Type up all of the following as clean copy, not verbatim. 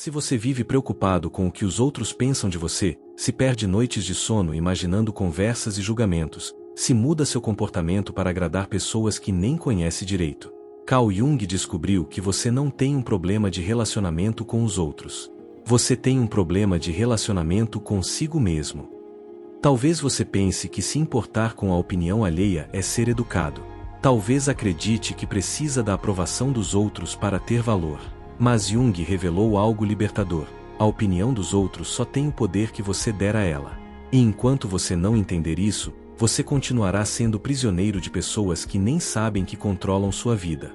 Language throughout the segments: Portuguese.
Se você vive preocupado com o que os outros pensam de você, se perde noites de sono imaginando conversas e julgamentos, se muda seu comportamento para agradar pessoas que nem conhece direito. Carl Jung descobriu que você não tem um problema de relacionamento com os outros. Você tem um problema de relacionamento consigo mesmo. Talvez você pense que se importar com a opinião alheia é ser educado. Talvez acredite que precisa da aprovação dos outros para ter valor. Mas Jung revelou algo libertador. A opinião dos outros só tem o poder que você der a ela. E enquanto você não entender isso, você continuará sendo prisioneiro de pessoas que nem sabem que controlam sua vida.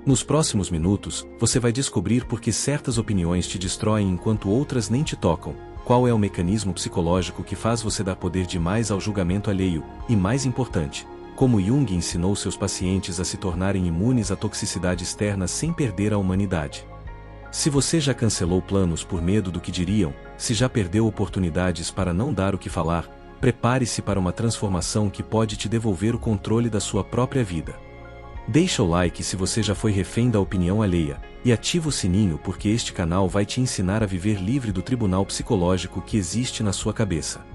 Nos próximos minutos, você vai descobrir por que certas opiniões te destroem enquanto outras nem te tocam, qual é o mecanismo psicológico que faz você dar poder demais ao julgamento alheio, e mais importante, como Jung ensinou seus pacientes a se tornarem imunes à toxicidade externa sem perder a humanidade. Se você já cancelou planos por medo do que diriam, se já perdeu oportunidades para não dar o que falar, prepare-se para uma transformação que pode te devolver o controle da sua própria vida. Deixa o like se você já foi refém da opinião alheia, e ativa o sininho porque este canal vai te ensinar a viver livre do tribunal psicológico que existe na sua cabeça.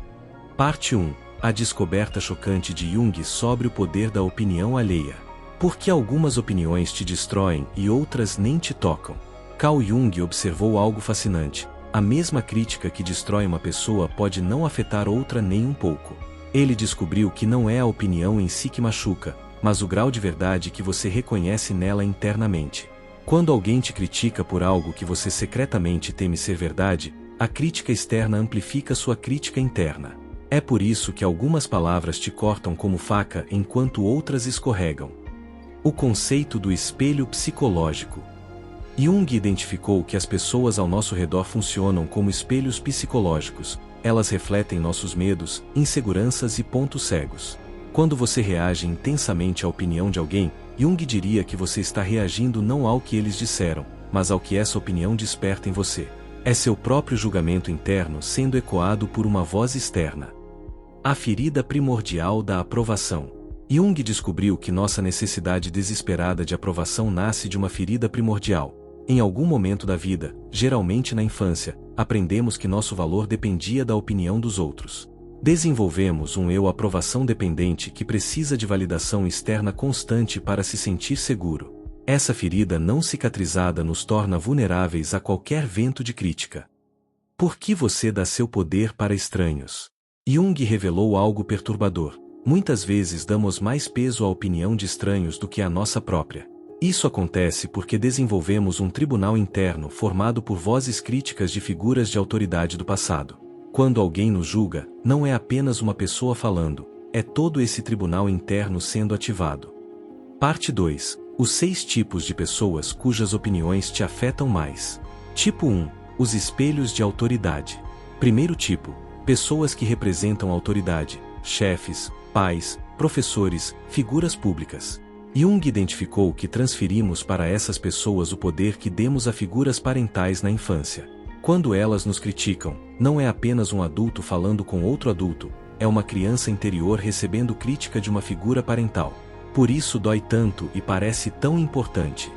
Parte 1. A descoberta chocante de Jung sobre o poder da opinião alheia. Por que algumas opiniões te destroem e outras nem te tocam? Carl Jung observou algo fascinante. A mesma crítica que destrói uma pessoa pode não afetar outra nem um pouco. Ele descobriu que não é a opinião em si que machuca, mas o grau de verdade que você reconhece nela internamente. Quando alguém te critica por algo que você secretamente teme ser verdade, a crítica externa amplifica sua crítica interna. É por isso que algumas palavras te cortam como faca enquanto outras escorregam. O conceito do espelho psicológico. Jung identificou que as pessoas ao nosso redor funcionam como espelhos psicológicos. Elas refletem nossos medos, inseguranças e pontos cegos. Quando você reage intensamente à opinião de alguém, Jung diria que você está reagindo não ao que eles disseram, mas ao que essa opinião desperta em você. É seu próprio julgamento interno sendo ecoado por uma voz externa. A ferida primordial da aprovação. Jung descobriu que nossa necessidade desesperada de aprovação nasce de uma ferida primordial. Em algum momento da vida, geralmente na infância, aprendemos que nosso valor dependia da opinião dos outros. Desenvolvemos um eu aprovação dependente que precisa de validação externa constante para se sentir seguro. Essa ferida não cicatrizada nos torna vulneráveis a qualquer vento de crítica. Por que você dá seu poder para estranhos? Jung revelou algo perturbador. Muitas vezes damos mais peso à opinião de estranhos do que à nossa própria. Isso acontece porque desenvolvemos um tribunal interno formado por vozes críticas de figuras de autoridade do passado. Quando alguém nos julga, não é apenas uma pessoa falando, é todo esse tribunal interno sendo ativado. Parte 2. Os 6 tipos de pessoas cujas opiniões te afetam mais. Tipo 1. Os espelhos de autoridade. Primeiro tipo. Pessoas que representam autoridade, chefes, pais, professores, figuras públicas. Jung identificou que transferimos para essas pessoas o poder que demos a figuras parentais na infância. Quando elas nos criticam, não é apenas um adulto falando com outro adulto, é uma criança interior recebendo crítica de uma figura parental. Por isso dói tanto e parece tão importante.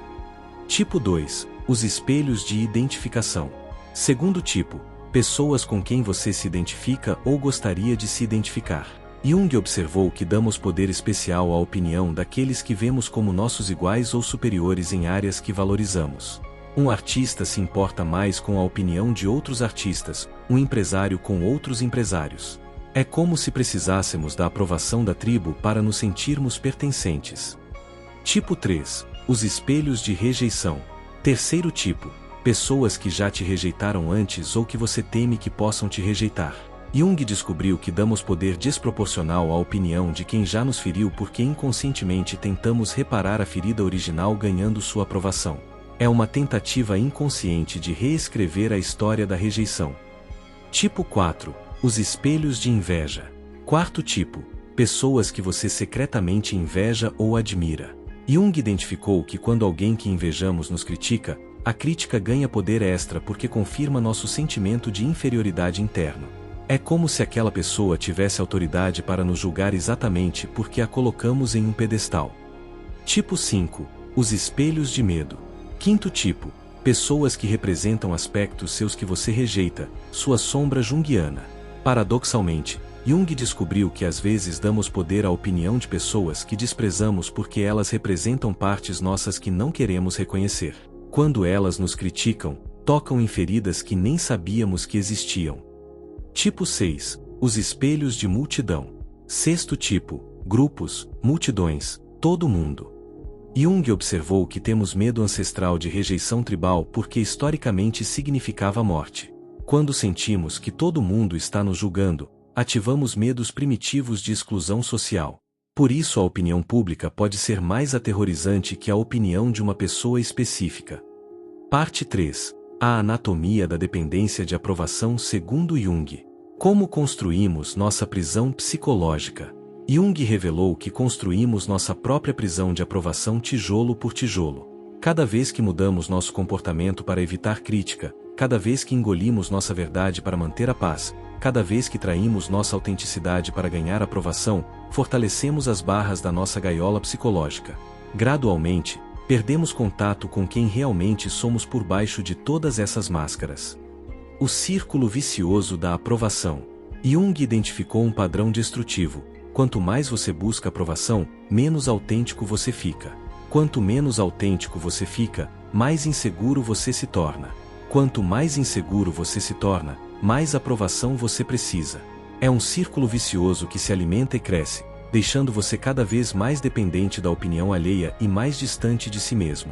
Tipo 2. Os espelhos de identificação. Segundo tipo. Pessoas com quem você se identifica ou gostaria de se identificar. Jung observou que damos poder especial à opinião daqueles que vemos como nossos iguais ou superiores em áreas que valorizamos. Um artista se importa mais com a opinião de outros artistas, um empresário com outros empresários. É como se precisássemos da aprovação da tribo para nos sentirmos pertencentes. Tipo 3. Os espelhos de rejeição. Terceiro tipo. Pessoas que já te rejeitaram antes ou que você teme que possam te rejeitar. Jung descobriu que damos poder desproporcional à opinião de quem já nos feriu porque inconscientemente tentamos reparar a ferida original ganhando sua aprovação. É uma tentativa inconsciente de reescrever a história da rejeição. Tipo 4. Os espelhos de inveja. Quarto tipo. Pessoas que você secretamente inveja ou admira. Jung identificou que quando alguém que invejamos nos critica, a crítica ganha poder extra porque confirma nosso sentimento de inferioridade interno. É como se aquela pessoa tivesse autoridade para nos julgar exatamente porque a colocamos em um pedestal. Tipo 5. Os espelhos de medo. Quinto tipo. Pessoas que representam aspectos seus que você rejeita, sua sombra junguiana. Paradoxalmente, Jung descobriu que às vezes damos poder à opinião de pessoas que desprezamos porque elas representam partes nossas que não queremos reconhecer. Quando elas nos criticam, tocam em feridas que nem sabíamos que existiam. Tipo 6. Os espelhos de multidão. Sexto tipo: grupos, multidões, todo mundo. Jung observou que temos medo ancestral de rejeição tribal porque historicamente significava morte. Quando sentimos que todo mundo está nos julgando, ativamos medos primitivos de exclusão social. Por isso a opinião pública pode ser mais aterrorizante que a opinião de uma pessoa específica. Parte 3. A anatomia da dependência de aprovação segundo Jung. Como construímos nossa prisão psicológica? Jung revelou que construímos nossa própria prisão de aprovação tijolo por tijolo. Cada vez que mudamos nosso comportamento para evitar crítica, cada vez que engolimos nossa verdade para manter a paz, cada vez que traímos nossa autenticidade para ganhar aprovação, fortalecemos as barras da nossa gaiola psicológica. Gradualmente, perdemos contato com quem realmente somos por baixo de todas essas máscaras. O círculo vicioso da aprovação. Jung identificou um padrão destrutivo. Quanto mais você busca aprovação, menos autêntico você fica. Quanto menos autêntico você fica, mais inseguro você se torna. Quanto mais inseguro você se torna, mais aprovação você precisa. É um círculo vicioso que se alimenta e cresce, deixando você cada vez mais dependente da opinião alheia e mais distante de si mesmo.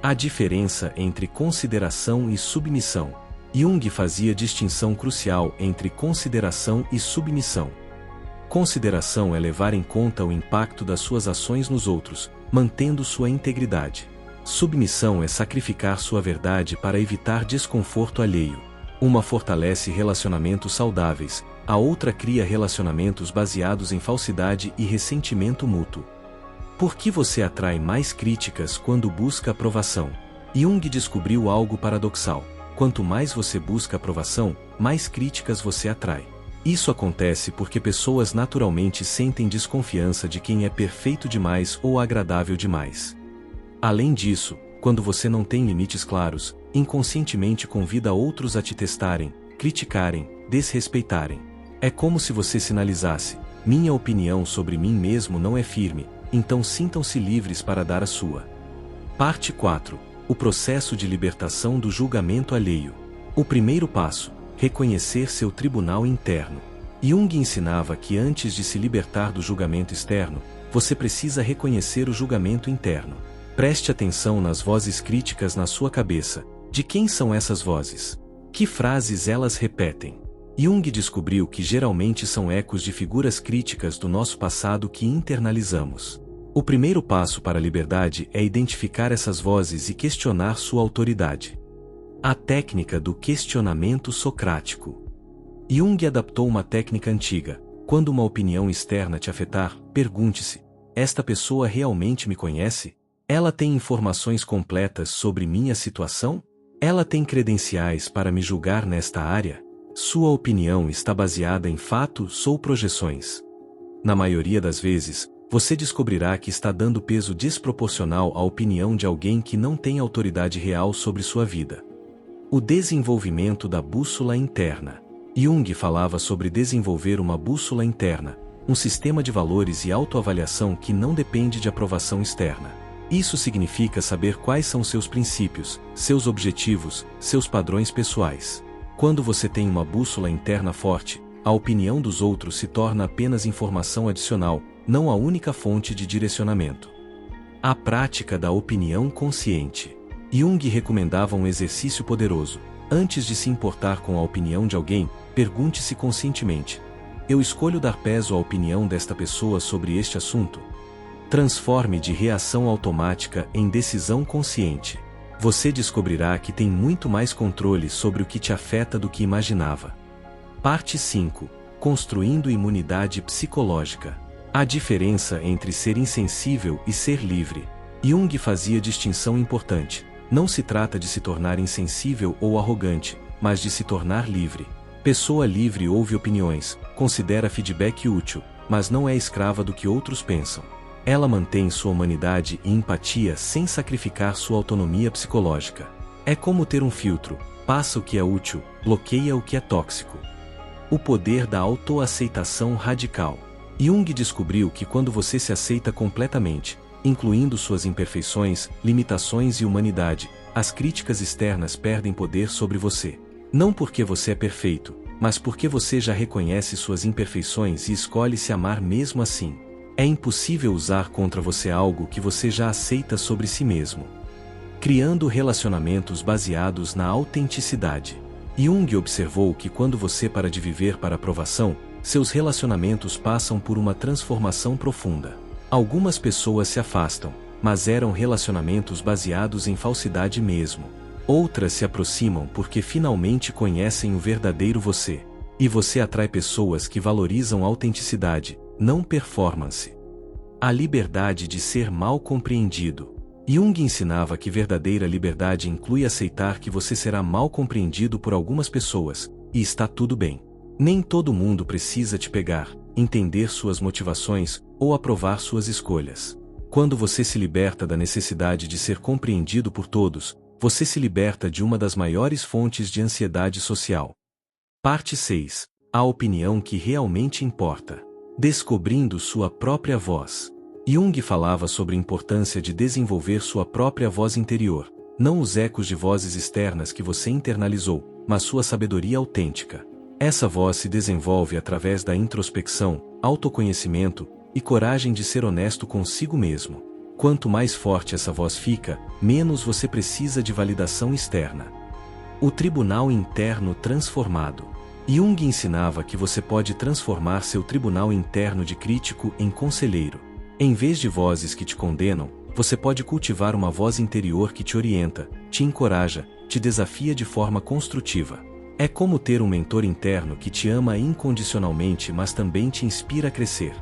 A diferença entre consideração e submissão. Jung fazia distinção crucial entre consideração e submissão. Consideração é levar em conta o impacto das suas ações nos outros, mantendo sua integridade. Submissão é sacrificar sua verdade para evitar desconforto alheio. Uma fortalece relacionamentos saudáveis, a outra cria relacionamentos baseados em falsidade e ressentimento mútuo. Por que você atrai mais críticas quando busca aprovação? Jung descobriu algo paradoxal. Quanto mais você busca aprovação, mais críticas você atrai. Isso acontece porque pessoas naturalmente sentem desconfiança de quem é perfeito demais ou agradável demais. Além disso, quando você não tem limites claros, inconscientemente convida outros a te testarem, criticarem, desrespeitarem. É como se você sinalizasse: minha opinião sobre mim mesmo não é firme, então sintam-se livres para dar a sua. Parte 4. O processo de libertação do julgamento alheio. O primeiro passo: reconhecer seu tribunal interno. Jung ensinava que antes de se libertar do julgamento externo, você precisa reconhecer o julgamento interno. Preste atenção nas vozes críticas na sua cabeça. De quem são essas vozes? Que frases elas repetem? Jung descobriu que geralmente são ecos de figuras críticas do nosso passado que internalizamos. O primeiro passo para a liberdade é identificar essas vozes e questionar sua autoridade. A técnica do questionamento socrático. Jung adaptou uma técnica antiga. Quando uma opinião externa te afetar, pergunte-se: esta pessoa realmente me conhece? Ela tem informações completas sobre minha situação? Ela tem credenciais para me julgar nesta área? Sua opinião está baseada em fatos ou projeções? Na maioria das vezes, você descobrirá que está dando peso desproporcional à opinião de alguém que não tem autoridade real sobre sua vida. O desenvolvimento da bússola interna. Jung falava sobre desenvolver uma bússola interna, um sistema de valores e autoavaliação que não depende de aprovação externa. Isso significa saber quais são seus princípios, seus objetivos, seus padrões pessoais. Quando você tem uma bússola interna forte, a opinião dos outros se torna apenas informação adicional, não a única fonte de direcionamento. A prática da opinião consciente. Jung recomendava um exercício poderoso. Antes de se importar com a opinião de alguém, pergunte-se conscientemente: eu escolho dar peso à opinião desta pessoa sobre este assunto? Transforme de reação automática em decisão consciente. Você descobrirá que tem muito mais controle sobre o que te afeta do que imaginava. Parte 5. Construindo imunidade psicológica. A diferença entre ser insensível e ser livre. Jung fazia distinção importante. Não se trata de se tornar insensível ou arrogante, mas de se tornar livre. Pessoa livre ouve opiniões, considera feedback útil, mas não é escrava do que outros pensam. Ela mantém sua humanidade e empatia sem sacrificar sua autonomia psicológica. É como ter um filtro: passa o que é útil, bloqueia o que é tóxico. O poder da autoaceitação radical. Jung descobriu que quando você se aceita completamente, incluindo suas imperfeições, limitações e humanidade, as críticas externas perdem poder sobre você. Não porque você é perfeito, mas porque você já reconhece suas imperfeições e escolhe se amar mesmo assim. É impossível usar contra você algo que você já aceita sobre si mesmo. Criando relacionamentos baseados na autenticidade. Jung observou que quando você para de viver para aprovação, seus relacionamentos passam por uma transformação profunda. Algumas pessoas se afastam, mas eram relacionamentos baseados em falsidade mesmo. Outras se aproximam porque finalmente conhecem o verdadeiro você. E você atrai pessoas que valorizam autenticidade, não performance. A liberdade de ser mal compreendido. Jung ensinava que verdadeira liberdade inclui aceitar que você será mal compreendido por algumas pessoas, e está tudo bem. Nem todo mundo precisa te pegar, entender suas motivações ou aprovar suas escolhas. Quando você se liberta da necessidade de ser compreendido por todos, você se liberta de uma das maiores fontes de ansiedade social. Parte 6. A opinião que realmente importa. Descobrindo sua própria voz. Jung falava sobre a importância de desenvolver sua própria voz interior, não os ecos de vozes externas que você internalizou, mas sua sabedoria autêntica. Essa voz se desenvolve através da introspecção, autoconhecimento e coragem de ser honesto consigo mesmo. Quanto mais forte essa voz fica, menos você precisa de validação externa. O tribunal interno transformado. Jung ensinava que você pode transformar seu tribunal interno de crítico em conselheiro. Em vez de vozes que te condenam, você pode cultivar uma voz interior que te orienta, te encoraja, te desafia de forma construtiva. É como ter um mentor interno que te ama incondicionalmente, mas também te inspira a crescer.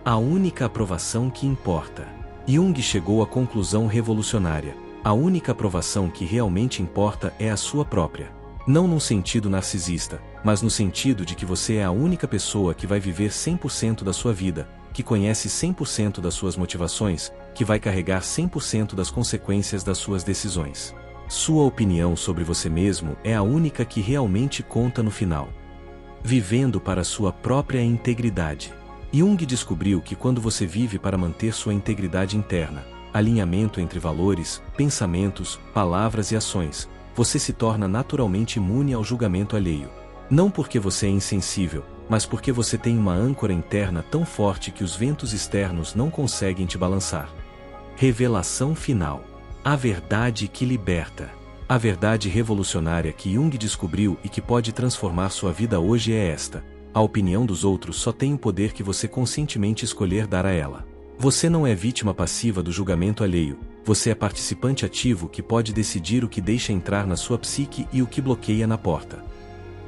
A única aprovação que importa. Jung chegou à conclusão revolucionária: a única aprovação que realmente importa é a sua própria. Não num sentido narcisista, mas no sentido de que você é a única pessoa que vai viver 100% da sua vida, que conhece 100% das suas motivações, que vai carregar 100% das consequências das suas decisões. Sua opinião sobre você mesmo é a única que realmente conta no final. Vivendo para sua própria integridade. Jung descobriu que quando você vive para manter sua integridade interna, alinhamento entre valores, pensamentos, palavras e ações, você se torna naturalmente imune ao julgamento alheio. Não porque você é insensível, mas porque você tem uma âncora interna tão forte que os ventos externos não conseguem te balançar. Revelação final. A verdade que liberta. A verdade revolucionária que Jung descobriu e que pode transformar sua vida hoje é esta: a opinião dos outros só tem o poder que você conscientemente escolher dar a ela. Você não é vítima passiva do julgamento alheio, você é participante ativo que pode decidir o que deixa entrar na sua psique e o que bloqueia na porta.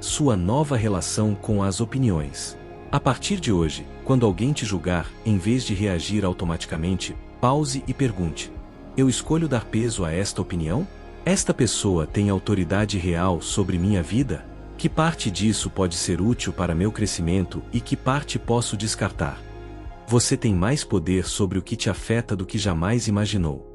Sua nova relação com as opiniões. A partir de hoje, quando alguém te julgar, em vez de reagir automaticamente, pause e pergunte: eu escolho dar peso a esta opinião? Esta pessoa tem autoridade real sobre minha vida? Que parte disso pode ser útil para meu crescimento e que parte posso descartar? Você tem mais poder sobre o que te afeta do que jamais imaginou.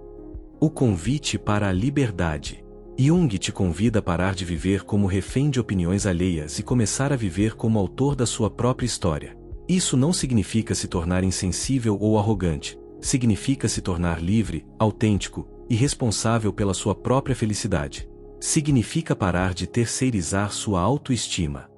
O convite para a liberdade. Jung te convida a parar de viver como refém de opiniões alheias e começar a viver como autor da sua própria história. Isso não significa se tornar insensível ou arrogante. Significa se tornar livre, autêntico e responsável pela sua própria felicidade. Significa parar de terceirizar sua autoestima.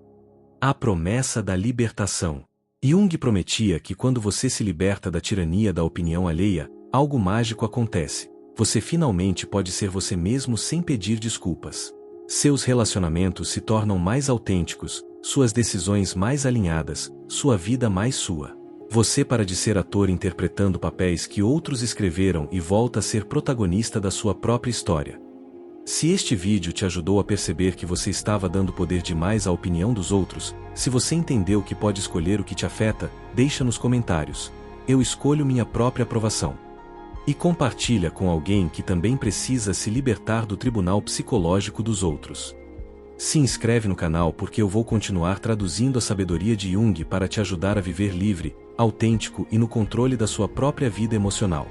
A promessa da libertação. Jung prometia que quando você se liberta da tirania da opinião alheia, algo mágico acontece. Você finalmente pode ser você mesmo sem pedir desculpas. Seus relacionamentos se tornam mais autênticos, suas decisões mais alinhadas, sua vida mais sua. Você para de ser ator interpretando papéis que outros escreveram e volta a ser protagonista da sua própria história. Se este vídeo te ajudou a perceber que você estava dando poder demais à opinião dos outros, se você entendeu que pode escolher o que te afeta, deixa nos comentários: eu escolho minha própria aprovação. E compartilha com alguém que também precisa se libertar do tribunal psicológico dos outros. Se inscreve no canal porque eu vou continuar traduzindo a sabedoria de Jung para te ajudar a viver livre, autêntico e no controle da sua própria vida emocional.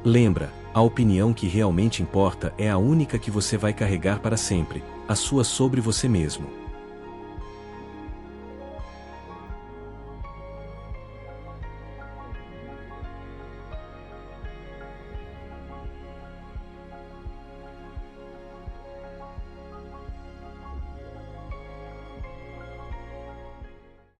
Lembra, a opinião que realmente importa é a única que você vai carregar para sempre, a sua sobre você mesmo.